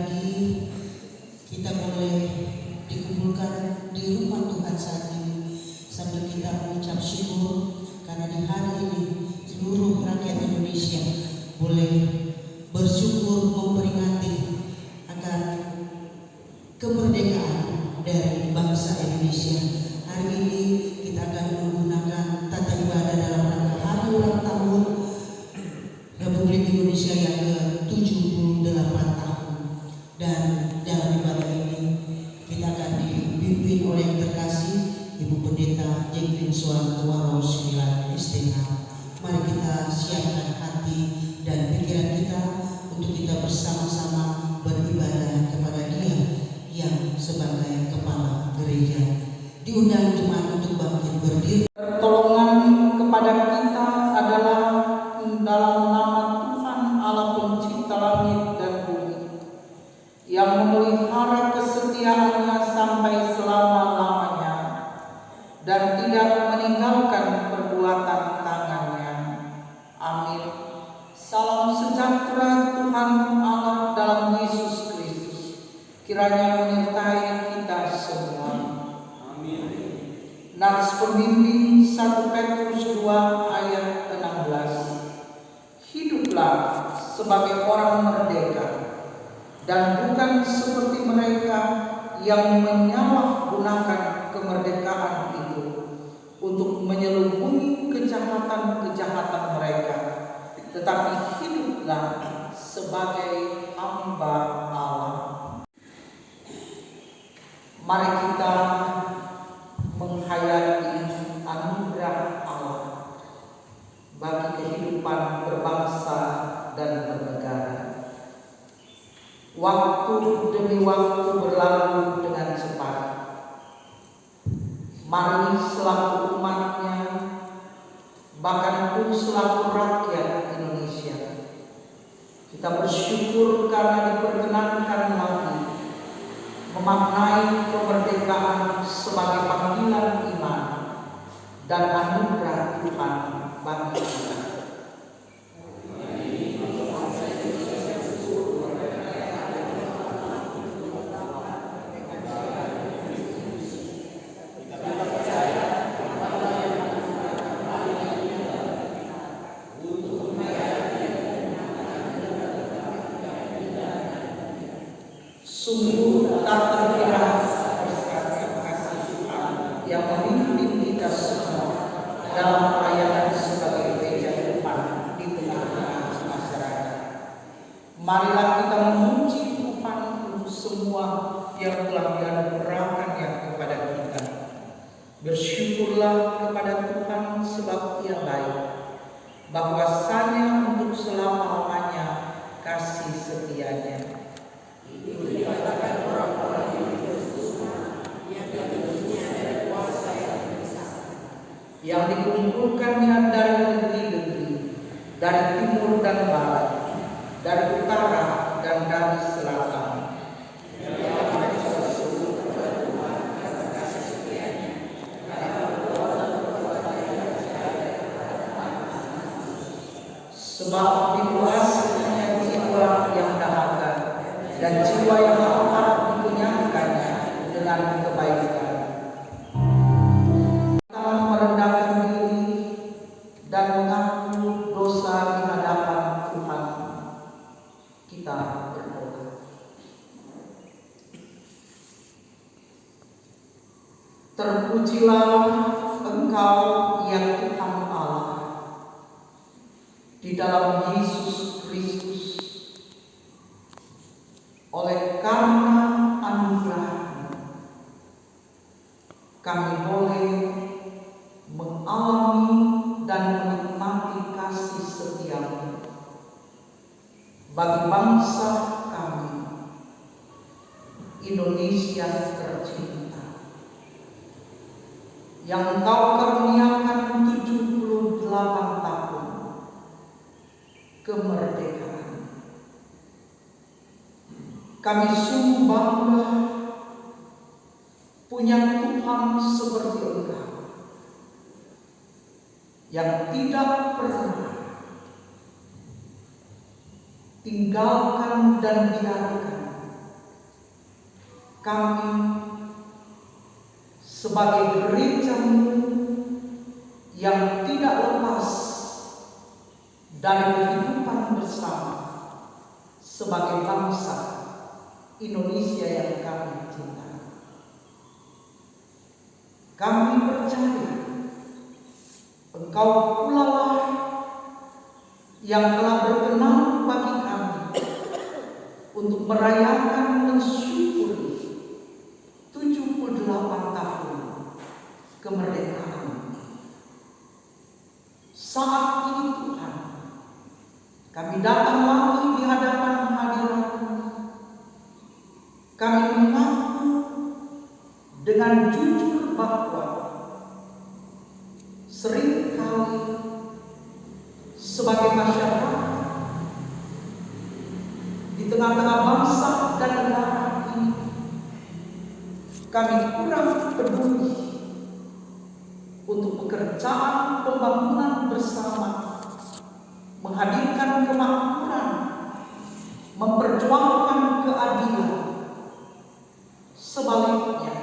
lagi kita boleh dikumpulkan di rumah Tuhan saat ini sambil kita mengucap syukur karena di hari ini seluruh rakyat Indonesia boleh bersyukur memperingati akan kemerdekaan dari bangsa Indonesia. Hari ini kita akan menggunakan tata ibadah dalam rangka hari ulang tahun Republik Indonesia yang ke-78 tahun. Dan dalam ibadah ini kita akan dipimpin oleh yang terkasih Ibu Pendeta Jacqueline Suartowarro 9 STH. Mari kita siapkan hati dan pikiran kita untuk kita bersama-sama beribadah kepada Dia yang sebagai kepala gereja. Diundang jemaat untuk bangkit berdiri. Pertolongan kepada kita adalah dalam nama Tuhan Allah Pencipta langit dan bumi, yang memelihara kesetiaannya sampai selama-lamanya dan tidak meninggalkan perbuatan tangannya. Amin. Salam sejahtera Tuhan Allah dalam Yesus Kristus kiranya menyertai kita semua. Amin. Nats pembimbing 1 Petrus 2 ayat 16. Hiduplah sebagai orang merdeka dan bukan seperti mereka yang menyalahgunakan kemerdekaan itu untuk menyelubungi kejahatan-kejahatan mereka, tetapi hiduplah sebagai hamba Allah. Mari kita menghayati anugerah Allah bagi kehidupan berbangsa dan bernegara. Waktu demi waktu berlalu dengan cepat. Mari selaku umatnya, bahkan pun selaku rakyat Indonesia, kita bersyukur karena diperkenankan lagi memaknai kemerdekaan sebagai panggilan iman dan anugerah Tuhan bagi kita. Sungguh tak terkira kasih Tuhan yang memimpin kita semua dalam pelayanan sebagai gereja depan di tengah-tengah masyarakat. Marilah kita memuji Tuhan untuk semua yang telah dianugerahkannya kepada kita. Bersyukurlah kepada Tuhan sebab Ia baik, bahwasanya untuk selama-lamanya kasih setianya. Itu dikatakan orang-orang yang bersungguh yang dari dunia dari kuasa yang besar, yang dikumpulkannya dari negeri-negeri, dari timur dan barat, dari utara dan dari selatan. Sebab dikuasainya jiwa yang dahaga dan jiwa yang lapar dikenyangkannya dengan kebaikan. Kita merendahkan diri dan mengaku dosa di hadapan Tuhan. Kita berdoa. Terpujilah Engkau ya Tuhan Allah, di dalam Yesus Kristus. Oleh karena anugerah-Mu, kami boleh mengalami dan menikmati kasih setia-Mu bagi bangsa kami, Indonesia tercinta, yang Engkau karuniakan 78 tahun kemerdekaan. Kami sungguh bangga punya Tuhan seperti Engkau, yang tidak pernah tinggalkan dan biarkan kami sebagai gereja-Mu yang tidak lepas dari kehidupan bersama sebagai bangsa Indonesia yang kami cintai. Kami percaya Engkau pula lah yang telah berkenan bagi kami untuk merayakan mensyukuri 78 tahun kemerdekaan. Saat ini Tuhan, kami datang lagi di hadapan hadirat-Mu. Kami mengaku dengan jujur bahwa seringkali sebagai masyarakat di tengah-tengah bangsa dan negara ini, kami kurang peduli untuk pekerjaan pembangunan bersama, menghadirkan kemakmuran, memperjuangkan keadilan. Sebaliknya,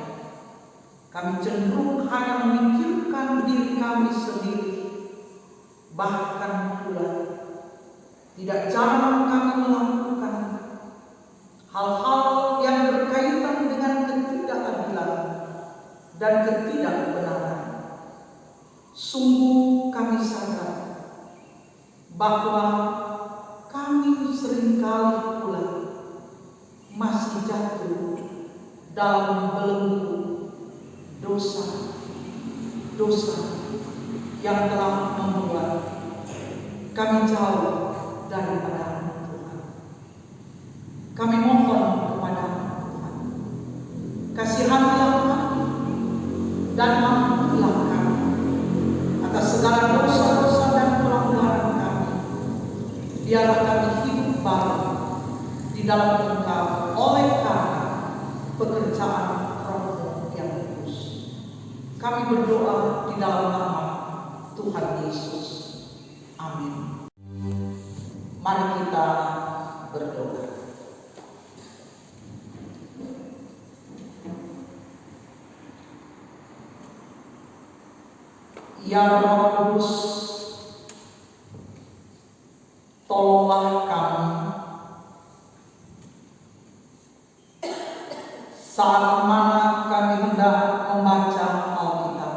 kami cenderung hanya memikirkan diri kami sendiri. Bahkan pula tidak jarang kami melakukan hal-hal yang berkaitan dengan ketidakadilan dan ketidakbenaran. Sungguh kami sadar bahwa kami seringkali pula masih jatuh dalam belenggu dosa yang telah membuat kami jauh daripada Tuhan. Kami mohon kepada Tuhan, kasihanilah kami dan ampunilah kami atas segala dosa-dosa dan pelanggaran kami. Biarlah kami hidup baru di dalam Engkau oleh karena pekerjaan Roh yang kudus. Kami berdoa di dalam nama Tuhan Yesus. Amin. Mari kita berdoa. Ya Roh Kudus, tolonglah kami saat mana kami hendak membaca Alkitab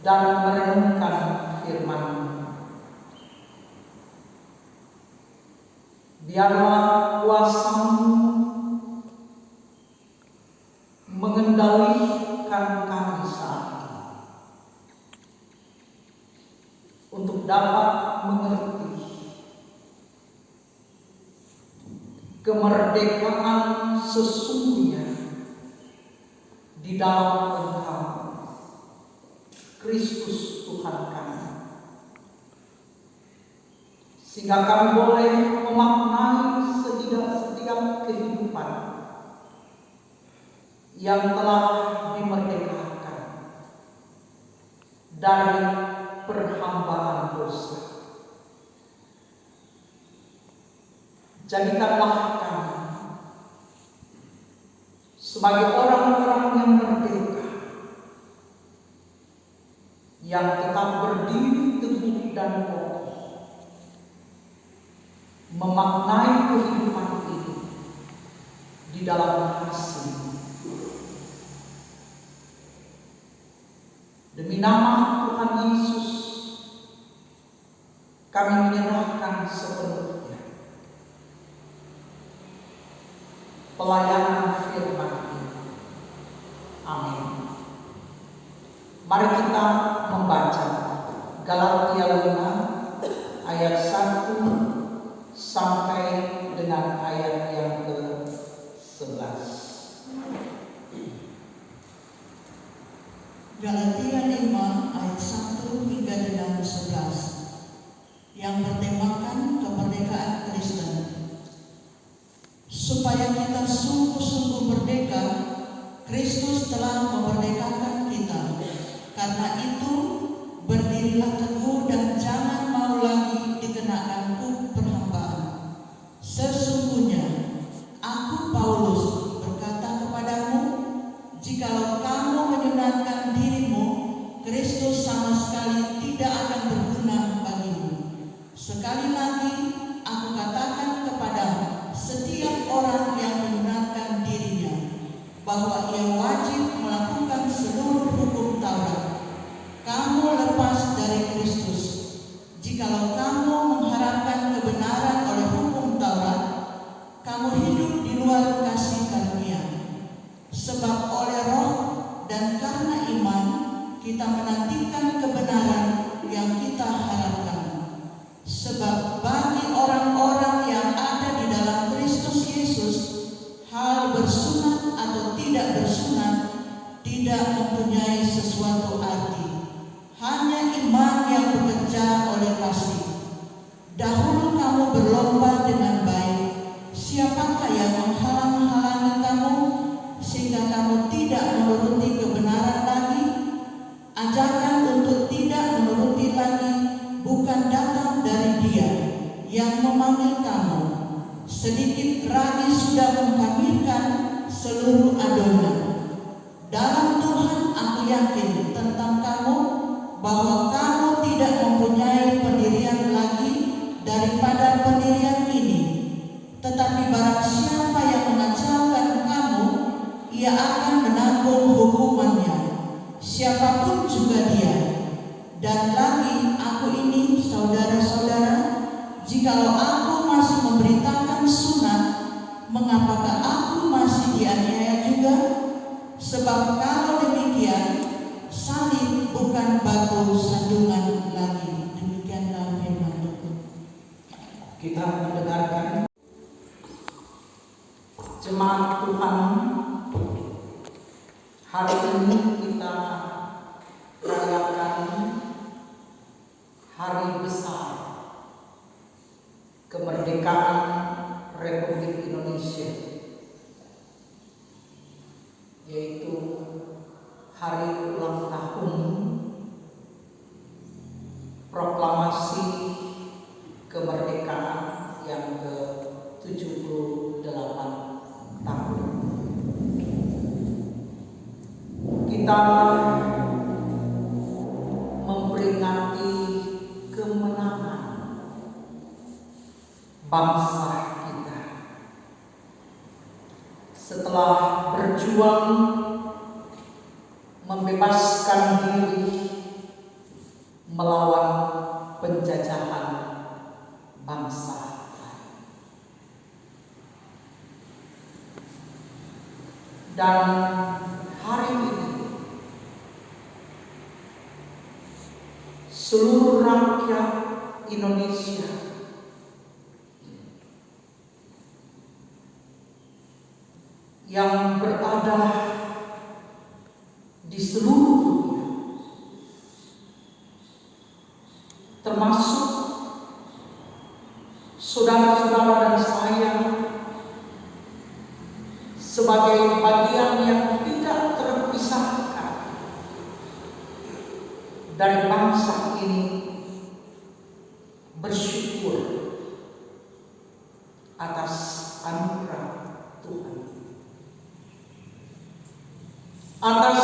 dan merenungkan firman-Mu. Biarlah kuasa-Mu mengendalikan kami saat ini untuk dapat mengerti kemerdekaan sesungguhnya di dalam Engkau, Kristus Tuhan kami, sehingga kami boleh memaknai setiap kehidupan yang telah dimerdekakan dari perhambaan dosa. Jadikanlah kami sebagai orang-orang yang merdeka, yang tetap berdiri teguh dan kokoh, memaknai kehidupan ini di dalam kasih. Demi nama Tuhan Yesus, kami menyerahkan sepenuhnya pelayanan firman ini. Amin. Mari kita membaca Galatia 5 ayat 1 sampai dengan ayat yang ke-11. Galatia 5 ayat 1 hingga dengan 11 yang bertemakan kemerdekaan Kristen. Supaya kita sungguh-sungguh merdeka, Kristus telah memerdekakan kita. Karena itu, berdirilah teguh dan jangan mau lagi dikenakan perhambaan. Sesungguhnya yang memanggil kamu. Sedikit lagi sudah mengkafirkan seluruh adonan. Dalam Tuhan aku yakin tentang kamu bahwa kamu tidak mempunyai pendirian lagi daripada pendirian ini. Tetapi barang siapa yang mengacaukan kamu, ia akan menanggung hukumannya, siapapun juga dia. Dan lagi aku ini, saudara-saudara, jikalau aku masih memberitakan sunat, mengapakah aku masih dianiaya juga? Sebab kalau demikian, salib bukan batu sandungan lagi. Demikianlah firman Tuhan. Kita mendengarkan jemaat Tuhan. Hari ini kita rayakan hari besar kemerdekaan Republik Indonesia, yaitu hari ulang tahun proklamasi kemerdekaan yang ke-78 tahun. Kita memperingati kemenangan bangsa kita setelah berjuang membebaskan diri melawan penjajahan bangsa lain. Dan hari ini seluruh rakyat Indonesia yang berada di seluruh dunia, termasuk saudara-saudara dan saya, sebagai bagian yang tidak terpisahkan dari bangsa ini, bersyukur atas anugerah Tuhan, atas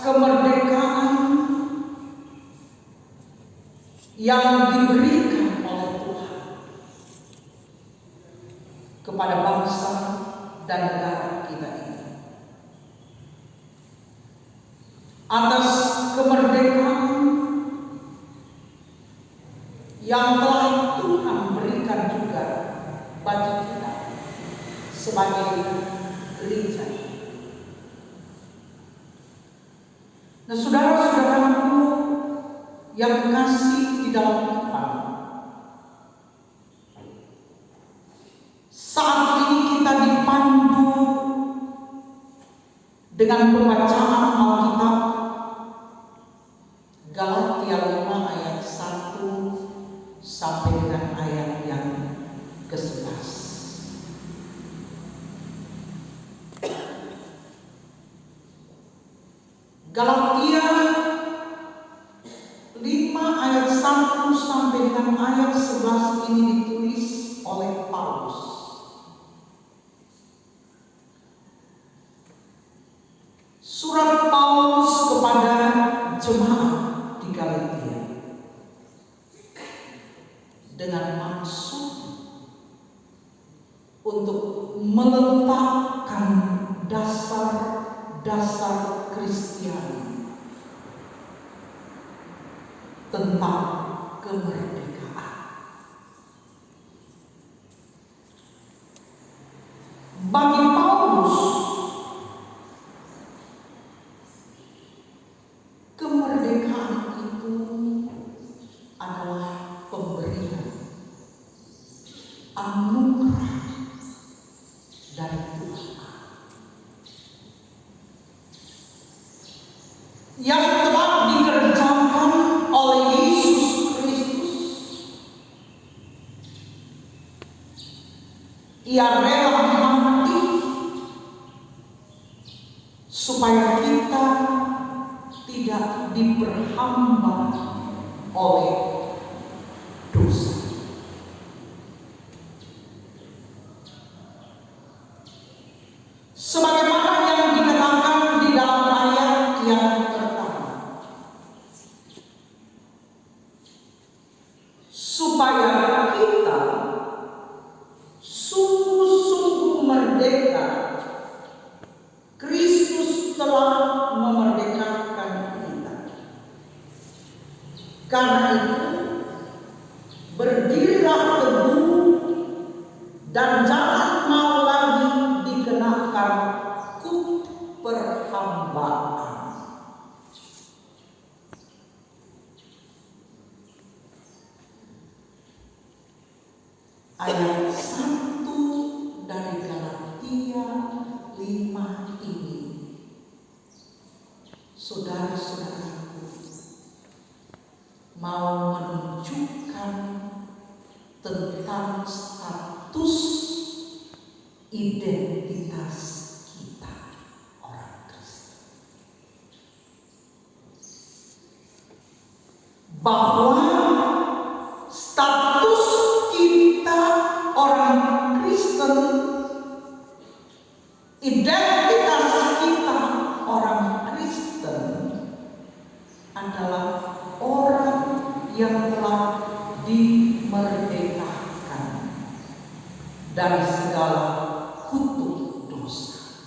kemerdekaan yang diberikan oleh Tuhan kepada bangsa dan negara kita ini, atas kemerdekaan yang telah Tuhan berikan juga bagi kita sebagai gereja. Nah, saudara-saudaraku yang kekasih di dalam Tuhan, saat ini kita dipandu dengan pembacaan Alkitab Galatia 5 ayat 1 sampai dengan ayat yang ke-11. Galatia 5 ayat 1 sampai dengan ayat 11 ini ditulis oleh Paulus. Surat Paulus kepada jemaat di Galatia dengan maksud untuk meletakkan dasar-dasar Kristiani tentang kemerdekaan. Bagi Paulus, kemerdekaan itu adalah pemberian anugerah dari Tuhan yang telah dikerjakan oleh Yesus Kristus. Ia rela mati supaya kita tidak diperhamba oleh dosa. supaya kita sungguh-sungguh merdeka. Kristus telah memerdekakan kita. Karena itu, berdirilah teguh dan jangan mau lagi dikenakan kut perhambaan. Ayat 1 dari Galatia 5 ini, saudara-saudaraku, mau menunjukkan tentang status identitas kita orang Kristen, bahwa status kita orang Kristen, identitas kita orang Kristen adalah orang yang telah dimerdekakan dari segala kutuk dosa.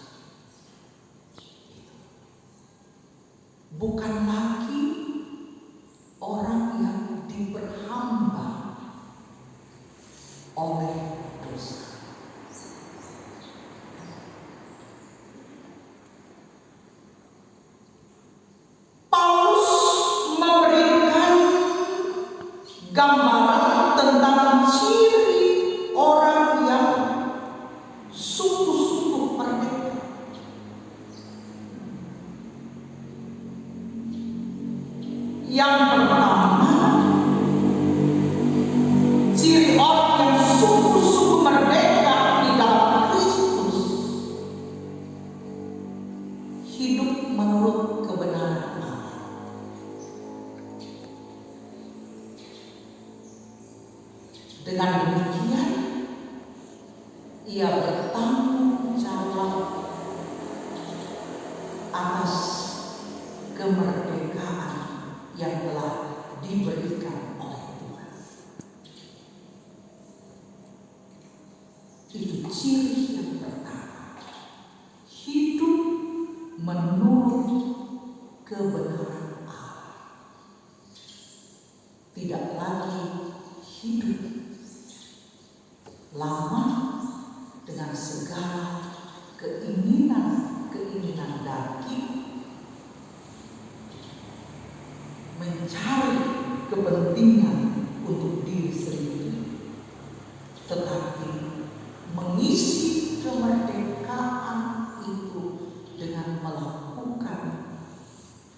Bukan lagi orang yang diperhamba oleh dosa. Paulus memberikan gambaran tentang ciri orang yang sungguh-sungguh merdeka. Yang pertama, ciri orang yang sungguh-sungguh merdeka di dalam Kristus, hidup menurut kebenaran Allah. Dengan demikian, ia bertanggung jawab atas kemerdekaan yang telah diberikan oleh Tuhan. Itu ciri yang pertama, hidup menurut kebenaran Allah. Tidak lagi hidup lama dengan segala keinginan daging, mencari kepentingan untuk diri sendiri, tetapi mengisi kemerdekaan itu dengan melakukan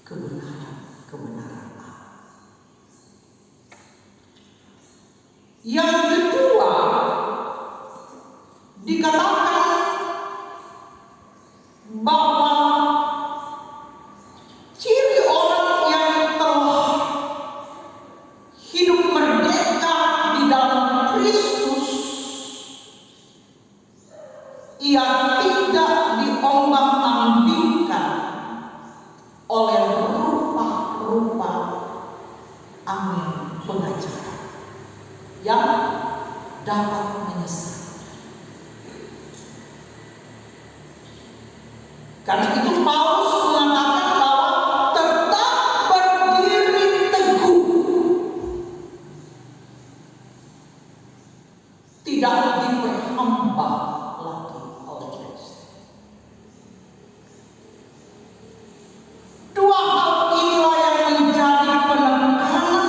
kebenaran Allah. Yang kedua, dikatakan bahwa ciri orang yang telah hidup merdeka di dalam Kristus, ia tidak diombang-ambingkan oleh rupa-rupa angin pengacara yang dapat menyesatkan. Karena itu Paulus mengatakan bahwa tetap berdiri teguh, tidak diperhamba lagi oleh Kristus. Dua hal inilah yang menjadi penekanan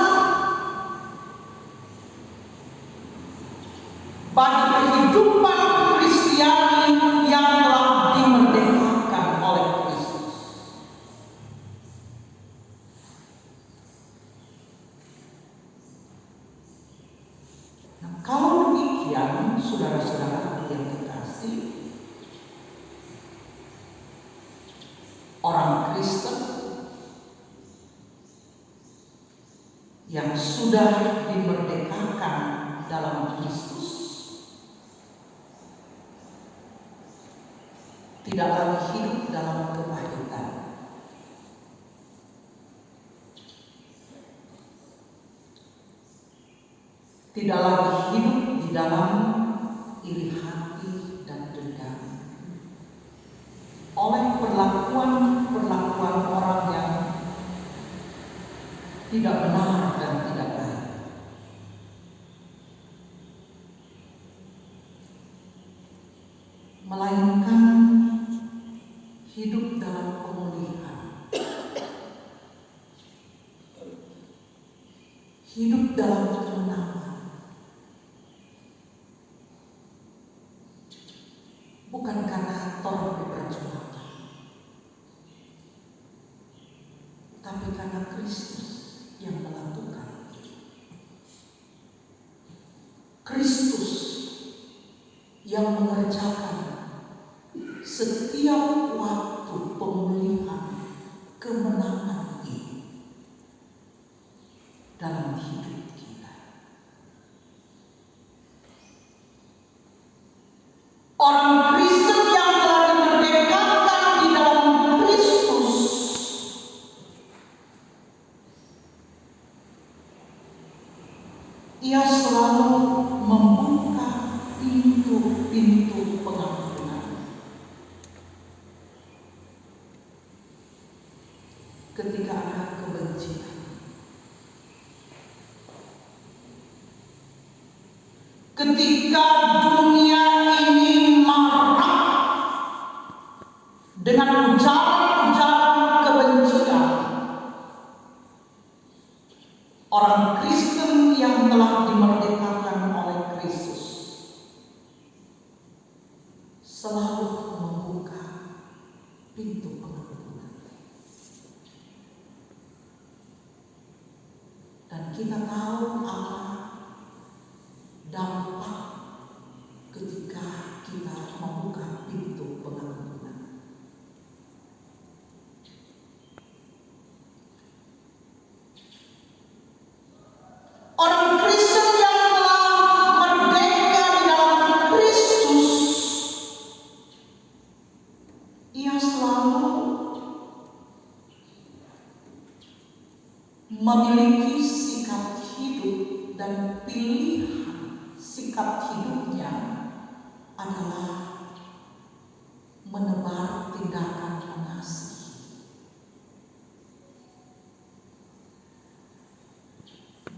bagi kehidupan Kristiani yang telah dimerdekakan oleh Kristus. Nah, kalau demikian, saudara-saudara yang kekasih, orang Kristen yang sudah dimerdekakan dalam Kristus tidak lagi hidup dalam kepahitan. tidak lagi hidup di dalam iri hati dan dendam oleh perlakuan orang yang tidak benar dan tidak baik. Melainkan hidup dalam pemulihan, hidup dalam kemenangan, bukan karena aktor diperjuangkan, tapi karena Kristus yang melakukan. Kristus yang mengerjakan setiap waktu pemulihan kemenangan ini dalam hidup kita. Orang Kristen yang telah dimerdekakan di dalam Kristus ia selalu membuka pintu-pintu pengampunan ketika ada kebencian, ketika dunia ini marah dengan ujaran-ujaran kebencian. Orang Kristen yang telah dimerdekakan oleh Kristus selalu membuka pintu pengampunan. Dan kita tahu apa dampak ketika kita membuka pintu pengampunan. Orang Kristen yang telah merdeka di dalam Kristus, ia selalu memiliki sikap hidup dan pilihan sikap hidupnya adalah menebar tindakan mengasihi.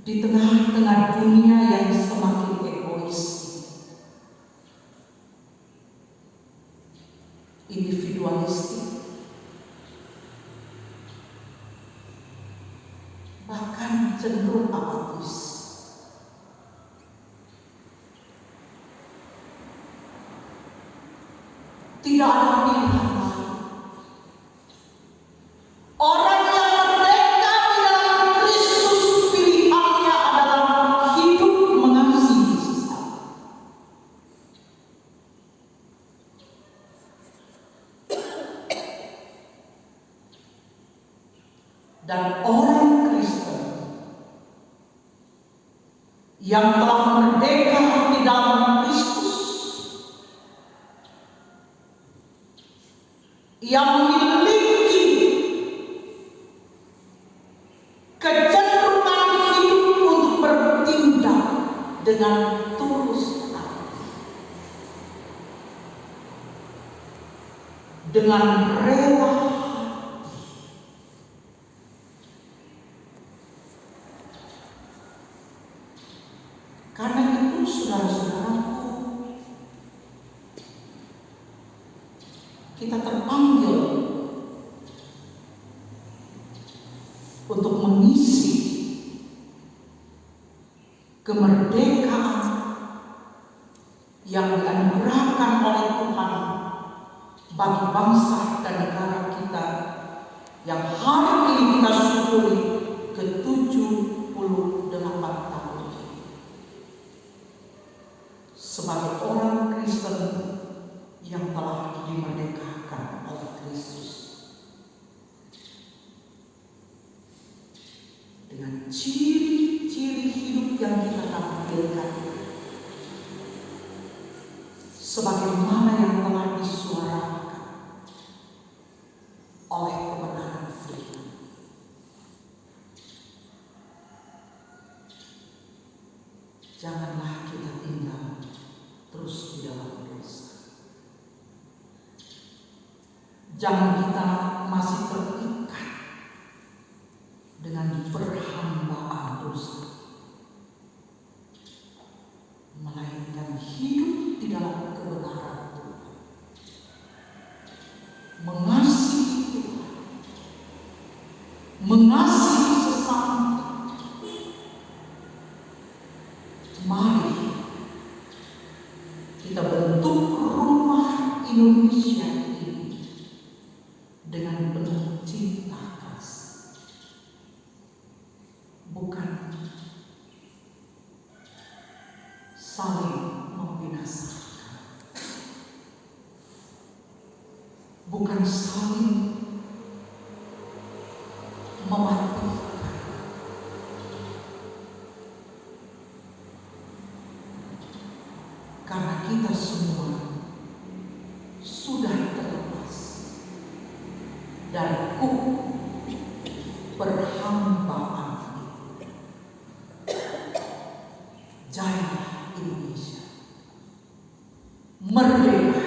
Di tengah-tengah dunia yang semakin egois, individualistik, bahkan cenderung apatis, tidak ada pilihan lain. Orang yang merdeka di dalam Kristus pilihannya adalah hidup mengasihi sesama. Dan orang Kristen yang telah merdeka di dalam Kristus, yang memiliki kecenderungan hidup untuk bertindak dengan tulus hati, dengan rela hati, karena itu saudara-saudaraku, kita terpanggil untuk mengisi kemerdekaan yang dianugerahkan oleh Tuhan bagi bangsa dan negara kita yang hari ini kita syukuri ke-78 tahun sebagai orang Kristen yang telah dimerdekakan oleh Kristus dengan ciri-ciri hidup yang kita tampilkan sebagaimana yang telah disuarakan oleh kebenaran firman. janganlah kita tinggal terus di dalam dosa. Jangan kita masih terikat dengan perhambaan dosa, melainkan hidup di dalam kebenaran Tuhan, mengasihi Tuhan, mengasihi sesama. Mari kita bentuk rumah Indonesia ini dengan penuh cinta kasih, bukan saling membinasakan, bukan saling mematikan. Karena kita semua sudah terlepas dari kuk perhambaan ini. Jaya Indonesia, merdeka.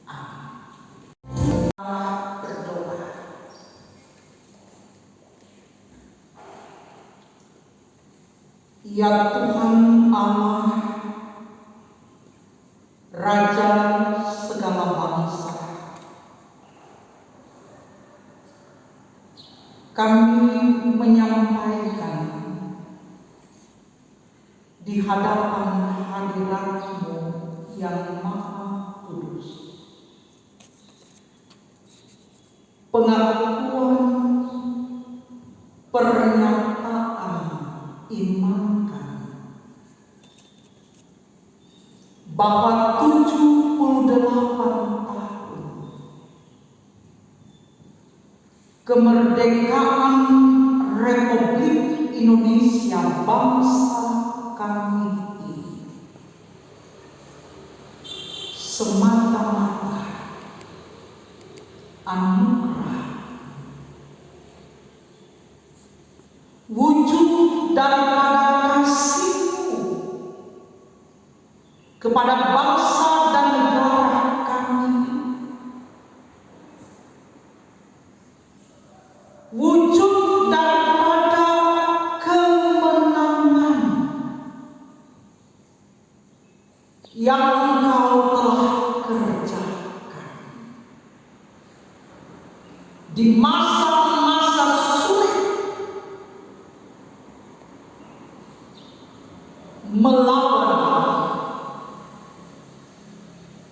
Amin. Berdoa. Ya Tuhan Allah, Raja segala bangsa, kami menyampaikan di hadapan hadirat-Mu yang Maha Kudus pengakuan pernyataan iman kami bahwa 78 tahun kemerdekaan Republik Indonesia bangsa kami ini semata-mata anugerah, wujud daripada kasih-Mu kepada bangsa dan negara kami, wujud daripada kemenangan yang Engkau telah kerjakan di masa-masa sulit melawan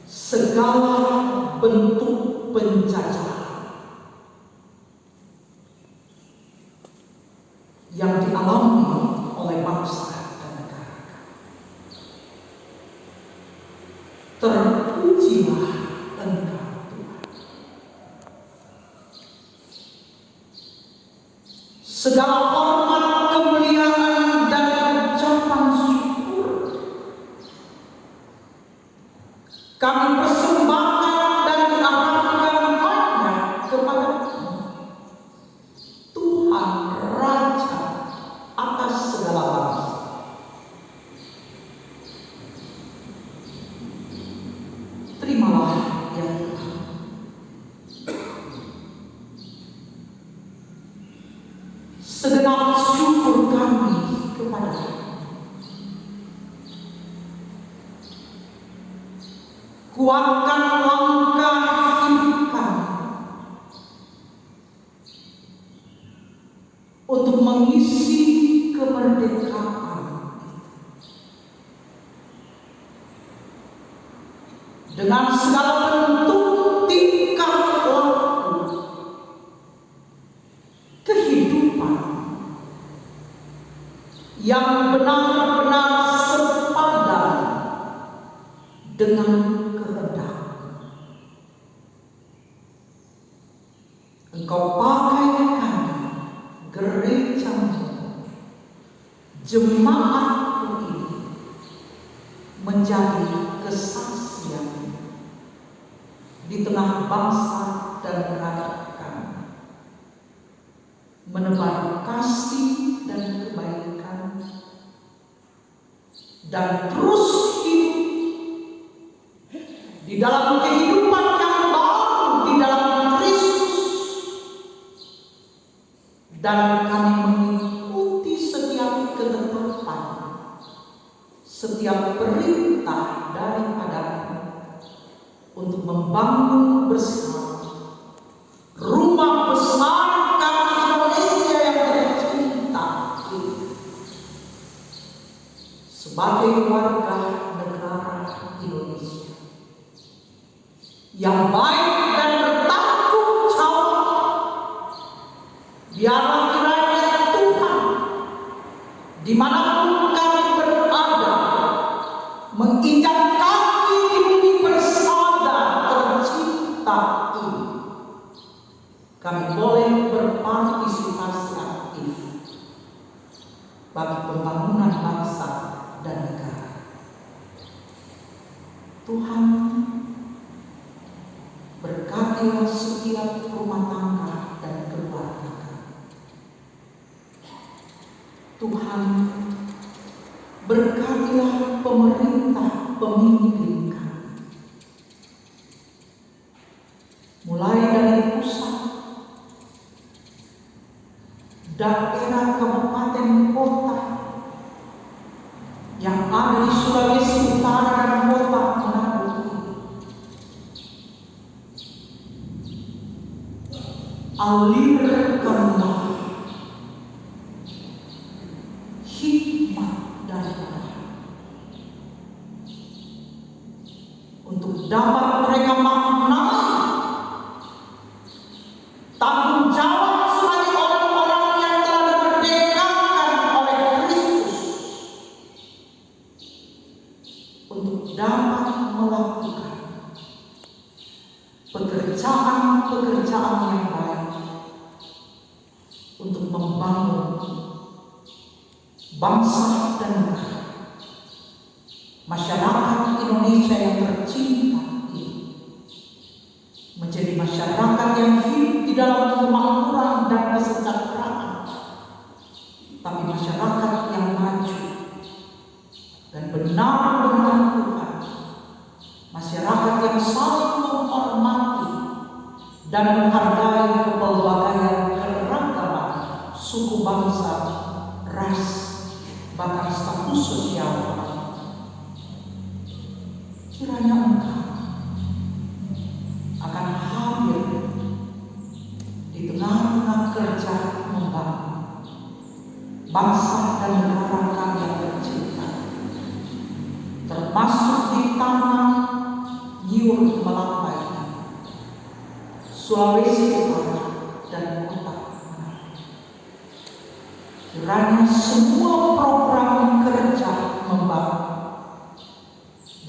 segala bentuk penjajahan yang dialami oleh bangsa dan negara. Terpujilah Engkau Tuhan. Segala hormat, kemuliaan, dan ucapan syukur kami persembahkan dan diarahkan hanya kepada-Mu, Tuhan Raja atas segala bangsa. Terimalah ya Tuhan segenap syukur kami kepada-Mu. Kuatkan langkah hidup kami untuk mengisi kemerdekaan dengan segala bentuk tingkah laku kehidupan yang benar-benar sepadan dengan kehendak. Engkau pakai kami, gereja-Mu, jemaat-Mu ini menjadi kesaksian di tengah bangsa dan negara kami, menebar kasih dan kebaikan dan terus hidup di dalam kehidupan yang baru di dalam Kristus, dan kami mengikuti setiap ketetapan, setiap perintah daripada-Mu untuk membangun bersama rumah besar kami Indonesia yang tercinta ini sebagai warga negara Indonesia yang baik dan bertanggung jawab. Biarlah kiranya Tuhan, dimanapun kami berada, menginjak kaki di bumi persada tercinta ini, kami boleh berpartisipasi aktif bagi pembangunan bangsa dan negara. Tuhan, berkatilah setiap rumah tangga dan keluarga kami. Tuhan, berkatilah pemerintah pemimpin kami, mulai dari pusat, daerah, kabupaten, kota yang ada di Sulawesi Utara dan kota Manado ini. Alirkanlah hikmat daripada untuk dapat mereka maknai tanggung jawab sebagai orang-orang yang telah dimerdekakan oleh Kristus untuk dapat melakukan pekerjaan-pekerjaan yang baik untuk membangun bangsa dan negara, masyarakat Indonesia yang tercinta ini menjadi masyarakat yang hidup di dalam kemakmuran dan kesejahteraan, tapi masyarakat yang maju dan benar-benar Tuhan, masyarakat yang saling menghormati dan menghargai kepelbagaian keragaman suku bangsa, ras, bahkan status sosial. Kiranya Engkau akan hadir di tengah-tengah kerja membangun bangsa dan negara kami yang tercinta, termasuk di tanah Nyiur Melampai, Sulawesi Utara dan kota Manado. Kiranya semua program kerja membangun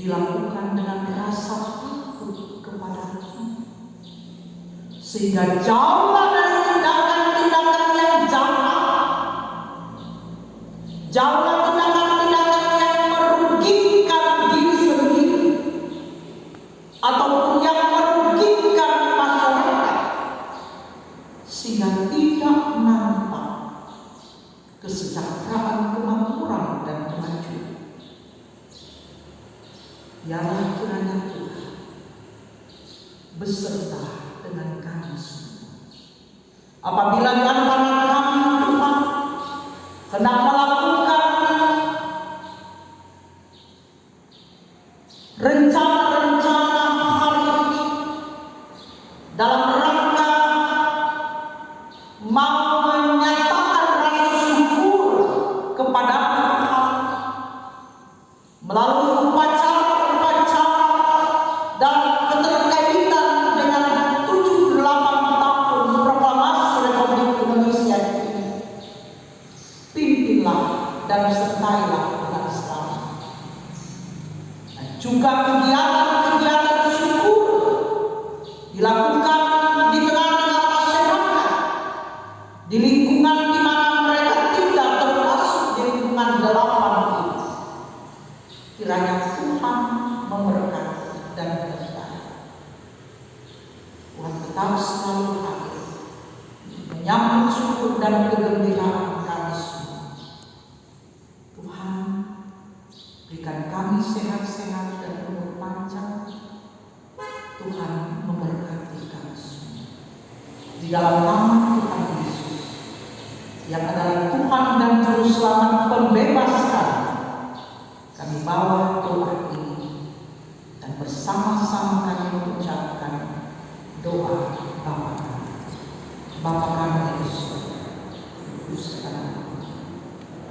dilakukan dengan rasa takut kepada Tuhan, sehingga jauhlah dari tindakan-tindakan yang jahat, jauhlah tindakan-tindakan yang merugikan diri sendiri ataupun yang merugikan masyarakat, sehingga tidak nampak kesejahteraan, kemakmuran dan kemajuan. Biarlah kiranya Tuhan beserta dengan kami semua. Apabila di antara kami Tuhan hendak melakukan rencana-rencana hari ini dalam rangka mau menyatakan rasa syukur kepada Tuhan melalui upacara dan keterkaitan dengan 78 tahun proklamasi Republik Indonesia ini, pimpinlah dan sertailah dengan selamat. Dan juga kegiatan-kegiatan syukur dilakukan di tengah-tengah masyarakat, di lingkungan di mana mereka tinggal, termasuk di lingkungan 8 ini. Kiranya Tuhan memberkati dan menyertai. Tuhan tetap selalu hadir menyambut syukur dan kegembiraan kami semua. Tuhan, Berikan kami sehat-sehat dan umur panjang. Tuhan memberkati kami semua. Di dalam nama Tuhan Yesus, yang adalah Tuhan dan Juru Selamat pembebas kami bawa doa ini dan bersama-sama kami mengucapkan doa Bapa kami. Bapa kami di surga, kuduskanlah nama,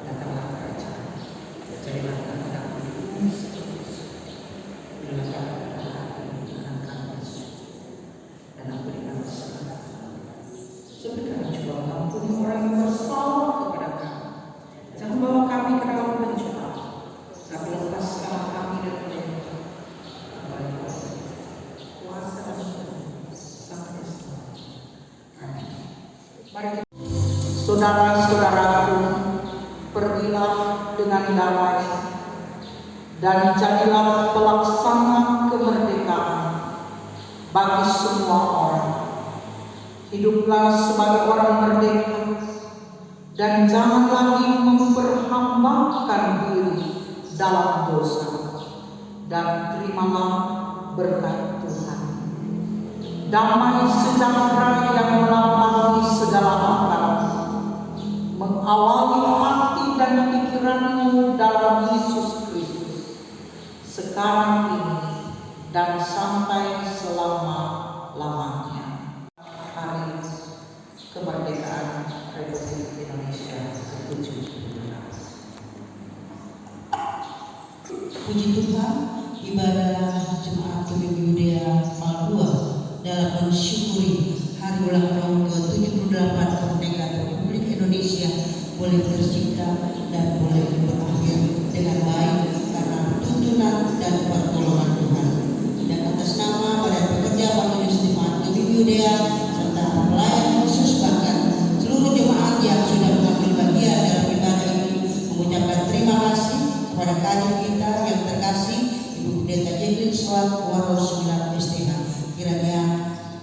datanglah kerajaan, jadilah kehendakmu di bumi seperti di surga. Berilah kami pada hari ini makanan kami yang suci, dan ampuni kami segala kesalahan. Seperti kami juga mengampuni orang yang bersalah kepada kami. Jangan bawa kami ke dalam pencobaan, tapi lepaskanlah kami dari yang jahat. Kuasa dan sampai selamanya. Amin. Mari kita, saudara-saudaraku, pergilah dengan damai dan jadilah pelaksana kemerdekaan bagi semua orang. Hiduplah sebagai orang merdeka dan jangan lagi memperhambakan diri dalam dosa, dan terimalah berkat Tuhan. Damai sejahtera yang melampaui segala akal mengawali hati dan pikiranmu dalam Yesus Kristus, sekarang ini dan sampai selama-lamanya. Hari kemerdekaan Republik Indonesia ke-17. Puji Tuhan, ibadah Jemaat Gereja Yudea Palua dalam mensyukuri hari ulang tahun ke-78 kemerdekaan Republik Indonesia boleh tercipta dan boleh berakhir dengan baik karena tuntunan dan pertolongan Tuhan. Dan atas nama para pekerja Paguyus Jemaat Gereja Yudea serta pelayan khusus bahkan seluruh jemaat yang sudah mengambil bagian dalam ibadah ini mengucapkan terima kasih kepada kadin kita yang terkasih Ibu Pendeta Jacqueline Swart Waros Milat STH. Kiranya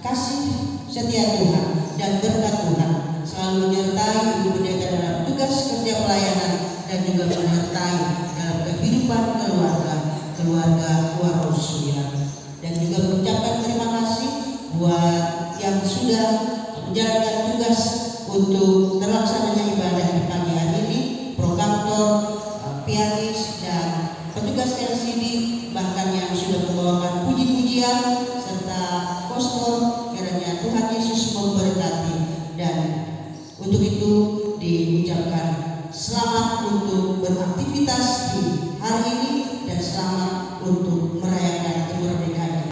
kasih setia Tuhan dan berkat Tuhan selalu menyertai Ibu Pendeta dalam tugas kerja pelayanan dan juga menyertai dalam kehidupan keluarga Waros Milat. Dan juga mengucapkan terima kasih buat yang sudah menjalankan tugas untuk terlaksananya ibadah di pagi hari ini, prokantor, pianis, dan petugas LCD, bahkan yang sudah membawakan puji-pujian serta kostum. Kiranya Tuhan Yesus memberkati, dan untuk itu diucapkan selamat untuk beraktivitas di hari ini dan selamat untuk